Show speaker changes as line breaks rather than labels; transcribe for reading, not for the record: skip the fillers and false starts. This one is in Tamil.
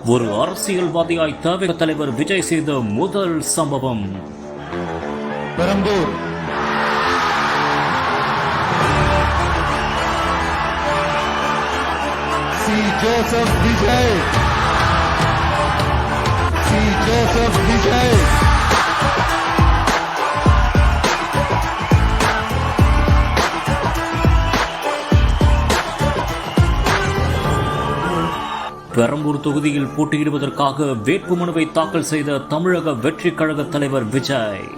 ஒரு அரசியல்வாதியாய் தவிர தலைவர் விஜய் செய்த முதல் சம்பவம்.
Perambur C. Joseph Vijay, C. Joseph Vijay.
Perambur தொகுதியில் போட்டியிடுவதற்காக வேட்புமனுவை தாக்கல் செய்த தமிழக வெற்றிக் கழக தலைவர் விஜய்